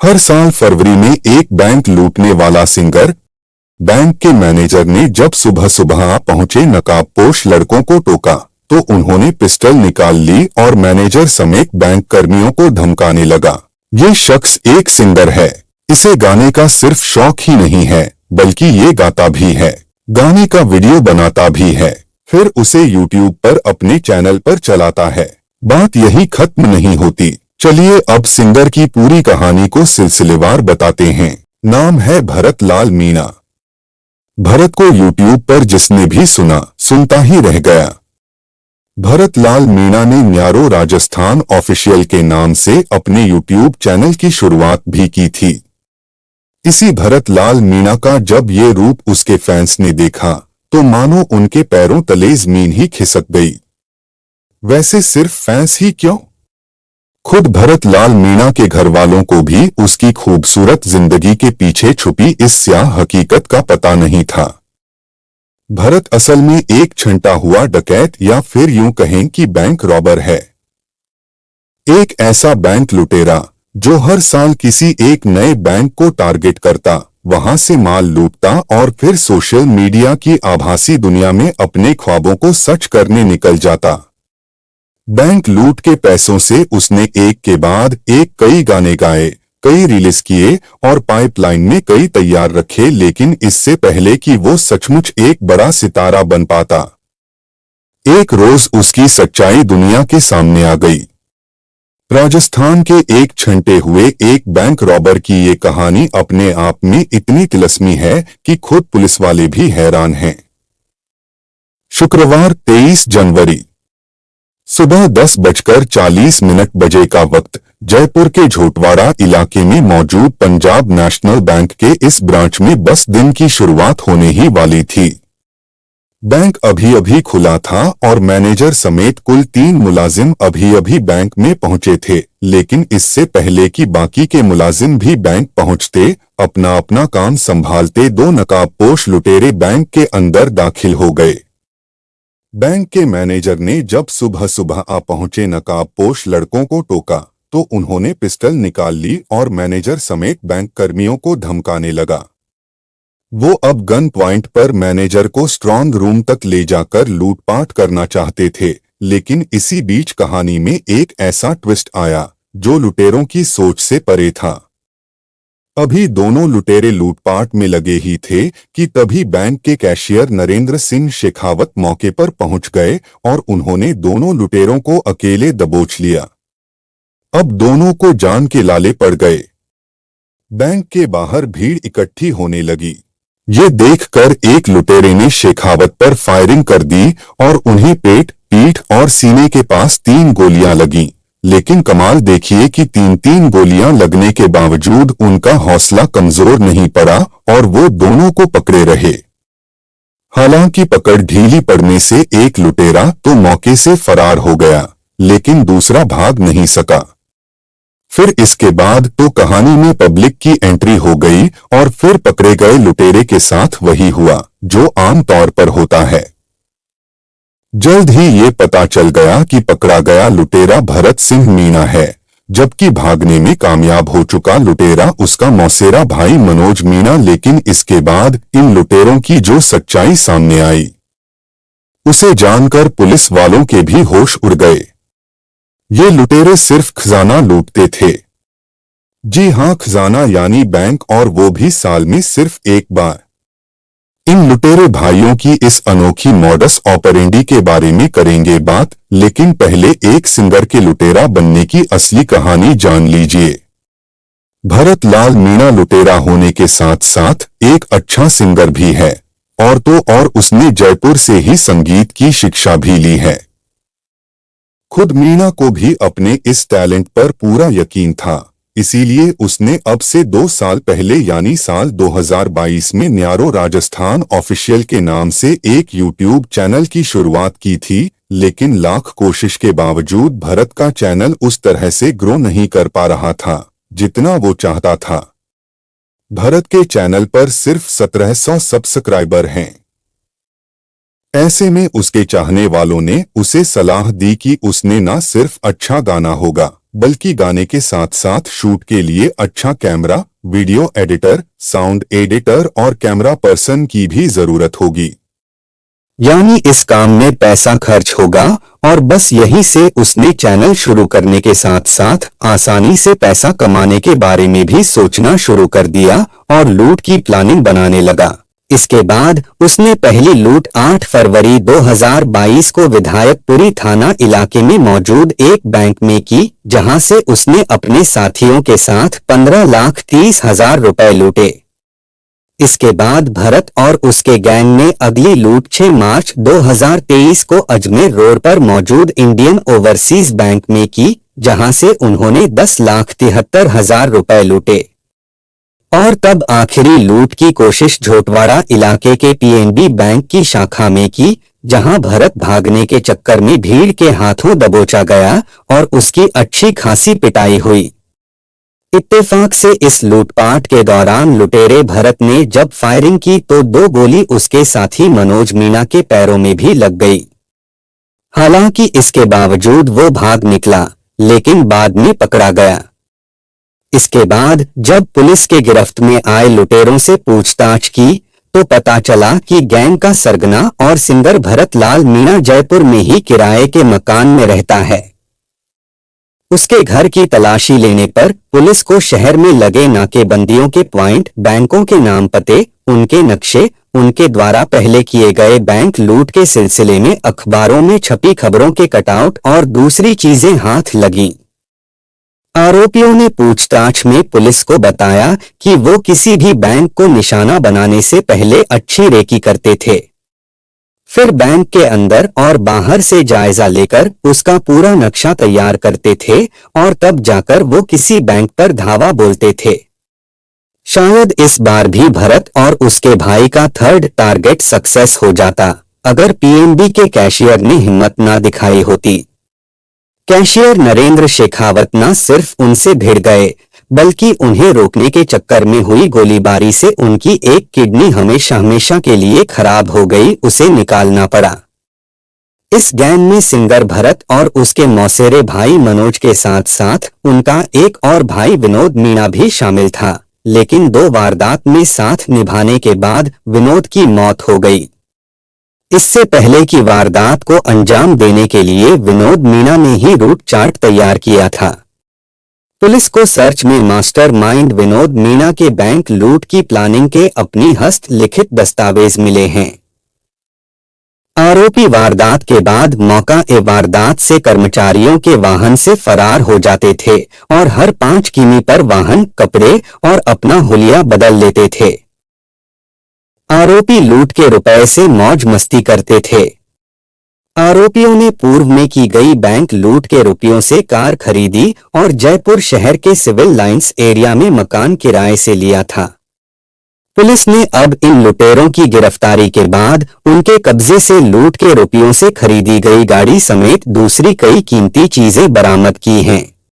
हर साल फरवरी में एक बैंक लूटने वाला सिंगर। बैंक के मैनेजर ने जब सुबह सुबह पहुंचे नकाबपोश लड़कों को टोका तो उन्होंने पिस्टल निकाल ली और मैनेजर समेत बैंक कर्मियों को धमकाने लगा। ये शख्स एक सिंगर है। इसे गाने का सिर्फ शौक ही नहीं है बल्कि ये गाता भी है, गाने का वीडियो बनाता भी है, फिर उसे यूट्यूब पर अपने चैनल पर चलाता है। बात यही खत्म नहीं होती। चलिए अब सिंगर की पूरी कहानी को सिलसिलेवार बताते हैं। नाम है भरत लाल मीणा। भरत को यूट्यूब पर जिसने भी सुना सुनता ही रह गया। भरत लाल मीणा ने न्यारो राजस्थान ऑफिशियल के नाम से अपने यूट्यूब चैनल की शुरुआत भी की थी। इसी भरत लाल मीणा का जब ये रूप उसके फैंस ने देखा तो मानो उनके पैरों तले जमीन ही खिसक गई। वैसे सिर्फ फैंस ही क्यों, खुद भरत लाल मीणा के घर वालों को भी उसकी खूबसूरत जिंदगी के पीछे छुपी इस स्याह हकीकत का पता नहीं था। भरत असल में एक छंटा हुआ डकैत या फिर यूं कहें कि बैंक रॉबर है। एक ऐसा बैंक लुटेरा जो हर साल किसी एक नए बैंक को टारगेट करता, वहां से माल लूटता और फिर सोशल मीडिया की आभासी दुनिया में अपने ख्वाबों को सच करने निकल जाता। बैंक लूट के पैसों से उसने एक के बाद एक कई गाने गाए, कई रिलीज किए और पाइपलाइन में कई तैयार रखे, लेकिन इससे पहले कि वो सचमुच एक बड़ा सितारा बन पाता, एक रोज उसकी सच्चाई दुनिया के सामने आ गई। राजस्थान के एक छंटे हुए एक बैंक रॉबर की ये कहानी अपने आप में इतनी तिलस्मी है कि खुद पुलिस वाले भी हैरान हैं। शुक्रवार 23 जनवरी सुबह 10:40 बजे का वक्त जयपुर के झोटवाड़ा इलाके में मौजूद पंजाब नेशनल बैंक के इस ब्रांच में बस दिन की शुरुआत होने ही वाली थी। बैंक अभी अभी खुला था और मैनेजर समेत कुल 3 मुलाजिम अभी अभी बैंक में पहुंचे थे, लेकिन इससे पहले कि बाकी के मुलाजिम भी बैंक पहुंचते, अपना अपना काम संभालते 2 नकाबपोश लुटेरे बैंक के अंदर दाखिल हो गए। बैंक के मैनेजर ने जब सुबह सुबह आ पहुंचे नकाबपोश लड़कों को टोका तो उन्होंने पिस्टल निकाल ली और मैनेजर समेत बैंक कर्मियों को धमकाने लगा। वो अब गन पॉइंट पर मैनेजर को स्ट्रांग रूम तक ले जाकर लूटपाट करना चाहते थे, लेकिन इसी बीच कहानी में एक ऐसा ट्विस्ट आया जो लुटेरों की सोच से परे था। अभी दोनों लुटेरे लूटपाट में लगे ही थे कि तभी बैंक के कैशियर नरेंद्र सिंह शेखावत मौके पर पहुंच गए और उन्होंने दोनों लुटेरों को अकेले दबोच लिया। अब दोनों को जान के लाले पड़ गए। बैंक के बाहर भीड़ इकट्ठी होने लगी। ये देखकर एक लुटेरे ने शेखावत पर फायरिंग कर दी और उन्हें पेट, पीठ और सीने के पास 3 गोलियां लगीं। लेकिन कमाल देखिए कि 3 गोलियां लगने के बावजूद उनका हौसला कमजोर नहीं पड़ा और वो दोनों को पकड़े रहे। हालांकि पकड़ ढीली पड़ने से एक लुटेरा तो मौके से फरार हो गया, लेकिन दूसरा भाग नहीं सका। फिर इसके बाद तो कहानी में पब्लिक की एंट्री हो गई और फिर पकड़े गए लुटेरे के साथ वही हुआ जो आम तौर पर होता है। जल्द ही ये पता चल गया कि पकड़ा गया लुटेरा भरत सिंह मीणा है, जबकि भागने में कामयाब हो चुका लुटेरा उसका मौसेरा भाई मनोज मीणा। लेकिन इसके बाद इन लुटेरों की जो सच्चाई सामने आई उसे जानकर पुलिस वालों के भी होश उड़ गए। ये लुटेरे सिर्फ खजाना लूटते थे। जी हां, खजाना यानी बैंक, और वो भी साल में सिर्फ एक बार। इन लुटेरे भाइयों की इस अनोखी मॉडस ऑपरेंडी के बारे में करेंगे बात, लेकिन पहले एक सिंगर के लुटेरा बनने की असली कहानी जान लीजिए। भरत लाल मीणा लुटेरा होने के साथ साथ एक अच्छा सिंगर भी है, और तो और उसने जयपुर से ही संगीत की शिक्षा भी ली है। खुद मीणा को भी अपने इस टैलेंट पर पूरा यकीन था, इसीलिए उसने अब से 2 साल पहले यानी साल 2022 में न्यारो राजस्थान ऑफिशियल के नाम से एक यूट्यूब चैनल की शुरुआत की थी। लेकिन लाख कोशिश के बावजूद भरत का चैनल उस तरह से ग्रो नहीं कर पा रहा था जितना वो चाहता था। भरत के चैनल पर सिर्फ 1700 सब्सक्राइबर हैं। ऐसे में उसके चाहने वालों ने उसे सलाह दी कि उसने न सिर्फ अच्छा गाना होगा बल्कि गाने के साथ साथ शूट के लिए अच्छा camera, video editor, sound editor और कैमरा पर्सन की भी जरूरत होगी। यानी इस काम में पैसा खर्च होगा और बस यहीं से उसने चैनल शुरू करने के साथ साथ आसानी से पैसा कमाने के बारे में भी सोचना शुरू कर दिया और लूट की प्लानिंग बनाने लगा। इसके बाद उसने पहली लूट 8 फरवरी 2022 को विधायकपुरी थाना इलाके में मौजूद एक बैंक में की, जहां से उसने अपने साथियों के साथ 15,30,000 रुपए लूटे। इसके बाद भरत और उसके गैंग ने अगली लूट 6 मार्च 2023 को अजमेर रोड पर मौजूद इंडियन ओवरसीज बैंक में की, जहां से उन्होंने 10,73,000 रुपए लूटे। और तब आखिरी लूट की कोशिश झोटवाड़ा इलाके के पीएनबी बैंक की शाखा में की, जहां भरत भागने के चक्कर में भीड़ के हाथों दबोचा गया और उसकी अच्छी खासी पिटाई हुई। इत्तेफाक से इस लूटपाट के दौरान लुटेरे भरत ने जब फायरिंग की तो 2 गोली उसके साथी मनोज मीणा के पैरों में भी लग गई। हालांकि इसके बावजूद वो भाग निकला, लेकिन बाद में पकड़ा गया। इसके बाद जब पुलिस के गिरफ्त में आए लुटेरों से पूछताछ की तो पता चला कि गैंग का सरगना और सिंगर भरत लाल मीणा जयपुर में ही किराए के मकान में रहता है। उसके घर की तलाशी लेने पर पुलिस को शहर में लगे नाकेबंदियों के पॉइंट, बैंकों के नाम पते, उनके नक्शे, उनके द्वारा पहले किए गए बैंक लूट के सिलसिले में अखबारों में छपी खबरों के कटआउट और दूसरी चीजें हाथ लगी। आरोपियों ने पूछताछ में पुलिस को बताया कि वो किसी भी बैंक को निशाना बनाने से पहले अच्छी रेकी करते थे, फिर बैंक के अंदर और बाहर से जायजा लेकर उसका पूरा नक्शा तैयार करते थे और तब जाकर वो किसी बैंक पर धावा बोलते थे। शायद इस बार भी भरत और उसके भाई का थर्ड टारगेट सक्सेस हो जाता अगर पीएनबी के कैशियर ने हिम्मत ना दिखाई होती। कैशियर नरेंद्र शेखावत न सिर्फ उनसे भिड़ गए, बल्कि उन्हें रोकने के चक्कर में हुई गोलीबारी से उनकी एक किडनी हमेशा हमेशा के लिए खराब हो गई, उसे निकालना पड़ा। इस गैंग में सिंगर भरत और उसके मौसेरे भाई मनोज के साथ साथ उनका एक और भाई विनोद मीणा भी शामिल था, लेकिन 2 वारदात में साथ निभाने के बाद विनोद की मौत हो गई। इससे पहले की वारदात को अंजाम देने के लिए विनोद मीणा ने ही रूट चार्ट तैयार किया था। पुलिस को सर्च में मास्टरमाइंड विनोद मीणा के बैंक लूट की प्लानिंग के अपनी हस्तलिखित दस्तावेज मिले हैं। आरोपी वारदात के बाद मौका ए वारदात से कर्मचारियों के वाहन से फरार हो जाते थे और हर 5 किमी पर वाहन, कपड़े और अपना हुलिया बदल लेते थे। आरोपी लूट के रुपए से मौज मस्ती करते थे। आरोपियों ने पूर्व में की गई बैंक लूट के रुपयों से कार खरीदी और जयपुर शहर के सिविल लाइंस एरिया में मकान किराए से लिया था। पुलिस ने अब इन लुटेरों की गिरफ्तारी के बाद उनके कब्जे से लूट के रुपयों से खरीदी गई गाड़ी समेत दूसरी कई कीमती चीजें बरामद की हैं।